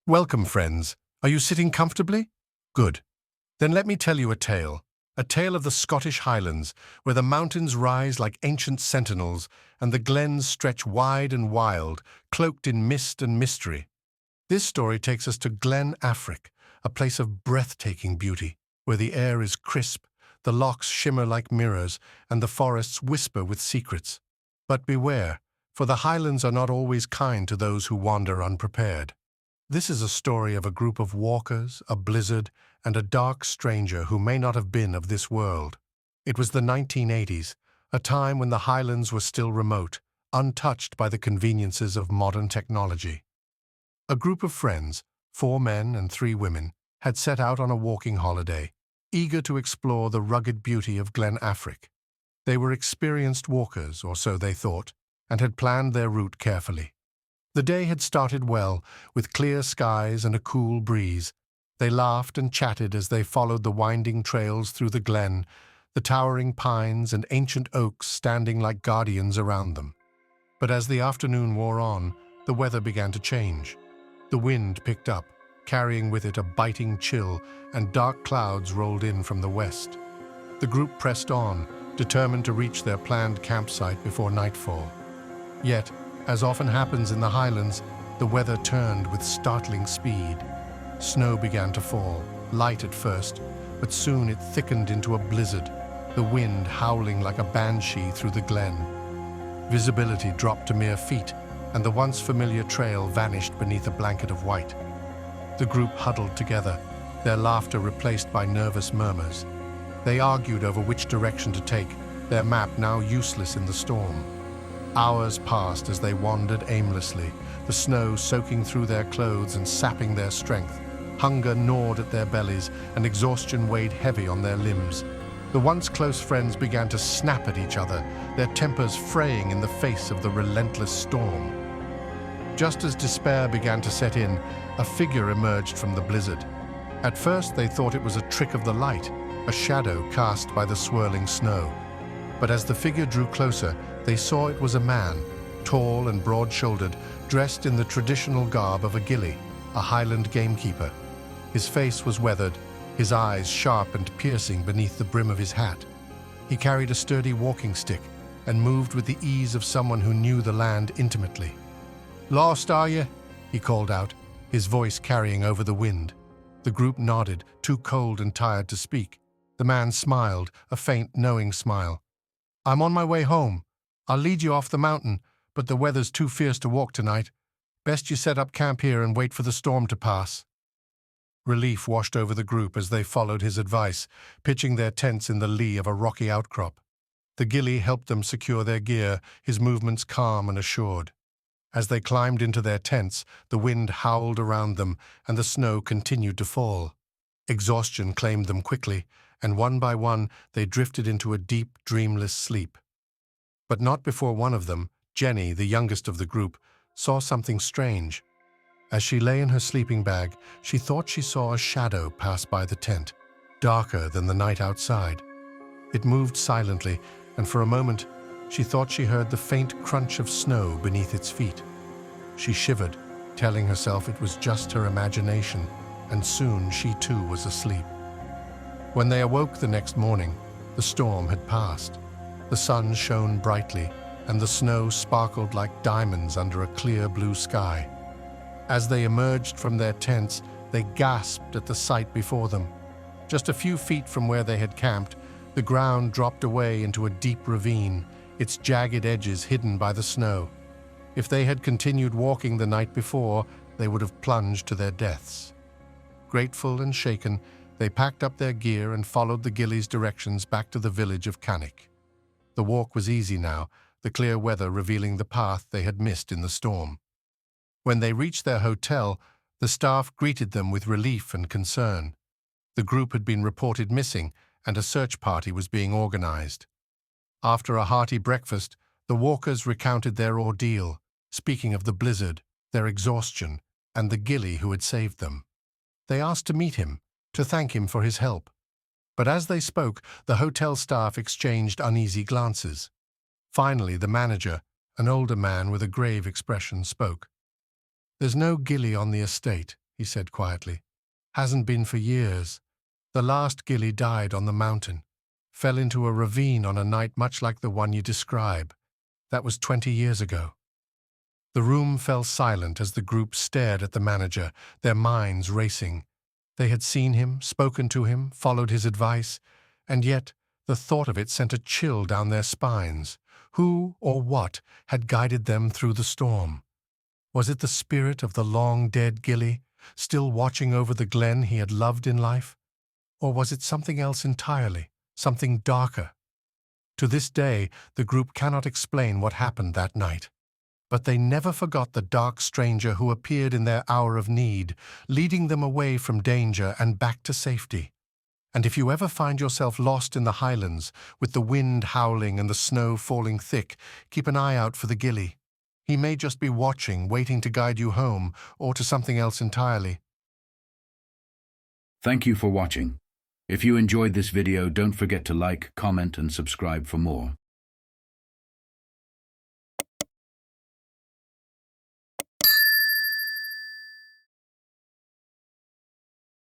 Welcome, friends. Are you sitting comfortably? Good. Then let me tell you a tale of the Scottish Highlands, where the mountains rise like ancient sentinels and the glens stretch wide and wild, cloaked in mist and mystery. This story takes us to Glen Affric, a place of breathtaking beauty, where the air is crisp, the lochs shimmer like mirrors, and the forests whisper with secrets. But beware, for the Highlands are not always kind to those who wander unprepared. This is a story of a group of walkers, a blizzard, and a dark stranger who may not have been of this world. It was the 1980s, a time when the Highlands were still remote, untouched by the conveniences of modern technology. A group of friends, 4 men and 3 women, had set out on a walking holiday, eager to explore the rugged beauty of Glen Affric. They were experienced walkers, or so they thought, and had planned their route carefully. The day had started well, with clear skies and a cool breeze. They laughed and chatted as they followed the winding trails through the glen, the towering pines and ancient oaks standing like guardians around them. But as the afternoon wore on, the weather began to change. The wind picked up, carrying with it a biting chill, and dark clouds rolled in from the west. The group pressed on, determined to reach their planned campsite before nightfall. Yet, as often happens in the Highlands, the weather turned with startling speed. Snow began to fall, light at first, but soon it thickened into a blizzard, the wind howling like a banshee through the glen. Visibility dropped to mere feet, and the once familiar trail vanished beneath a blanket of white. The group huddled together, their laughter replaced by nervous murmurs. They argued over which direction to take, their map now useless in the storm. Hours passed as they wandered aimlessly, the snow soaking through their clothes and sapping their strength. Hunger gnawed at their bellies, and exhaustion weighed heavy on their limbs. The once close friends began to snap at each other, their tempers fraying in the face of the relentless storm. Just as despair began to set in, a figure emerged from the blizzard. At first they thought it was a trick of the light, a shadow cast by the swirling snow. But as the figure drew closer, they saw it was a man, tall and broad-shouldered, dressed in the traditional garb of a Gillie, a Highland gamekeeper. His face was weathered, his eyes sharp and piercing beneath the brim of his hat. He carried a sturdy walking stick and moved with the ease of someone who knew the land intimately. "Lost, are you?" he called out, his voice carrying over the wind. The group nodded, too cold and tired to speak. The man smiled, a faint, knowing smile. "I'm on my way home. I'll lead you off the mountain, but the weather's too fierce to walk tonight. Best you set up camp here and wait for the storm to pass." Relief washed over the group as they followed his advice, pitching their tents in the lee of a rocky outcrop. The Gillie helped them secure their gear, his movements calm and assured. As they climbed into their tents, the wind howled around them and the snow continued to fall. Exhaustion claimed them quickly, and one by one they drifted into a deep, dreamless sleep. But not before one of them, Jenny, the youngest of the group, saw something strange. As she lay in her sleeping bag, she thought she saw a shadow pass by the tent, darker than the night outside. It moved silently, and for a moment she thought she heard the faint crunch of snow beneath its feet. She shivered, telling herself it was just her imagination, and soon she too was asleep. When they awoke the next morning, the storm had passed. The sun shone brightly, and the snow sparkled like diamonds under a clear blue sky. As they emerged from their tents, they gasped at the sight before them. Just a few feet from where they had camped, the ground dropped away into a deep ravine, its jagged edges hidden by the snow. If they had continued walking the night before, they would have plunged to their deaths. Grateful and shaken, they packed up their gear and followed the Gillie's directions back to the village of Cannick. The walk was easy now, the clear weather revealing the path they had missed in the storm. When they reached their hotel, the staff greeted them with relief and concern. The group had been reported missing, and a search party was being organized. After a hearty breakfast, the walkers recounted their ordeal, speaking of the blizzard, their exhaustion, and the Gillie who had saved them. They asked to meet him, to thank him for his help. But as they spoke, the hotel staff exchanged uneasy glances. Finally, the manager, an older man with a grave expression, spoke. "There's no Gillie on the estate," he said quietly. Hasn't been for years. The last Gillie died on the mountain. Fell into a ravine on a night much like the one you describe. That was 20 years ago. The room fell silent as the group stared at the manager, their minds racing. They had seen him, spoken to him, followed his advice, and yet the thought of it sent a chill down their spines. Who or what had guided them through the storm? Was it the spirit of the long-dead Gillie, still watching over the glen he had loved in life? Or was it something else entirely, something darker? To this day, the group cannot explain what happened that night. But they never forgot the dark stranger who appeared in their hour of need, leading them away from danger and back to safety. And if you ever find yourself lost in the Highlands, with the wind howling and the snow falling thick, keep an eye out for the Gillie. He may just be watching, waiting to guide you home, or to something else entirely. Thank you for watching. If you enjoyed this video, don't forget to like, comment, and subscribe for more.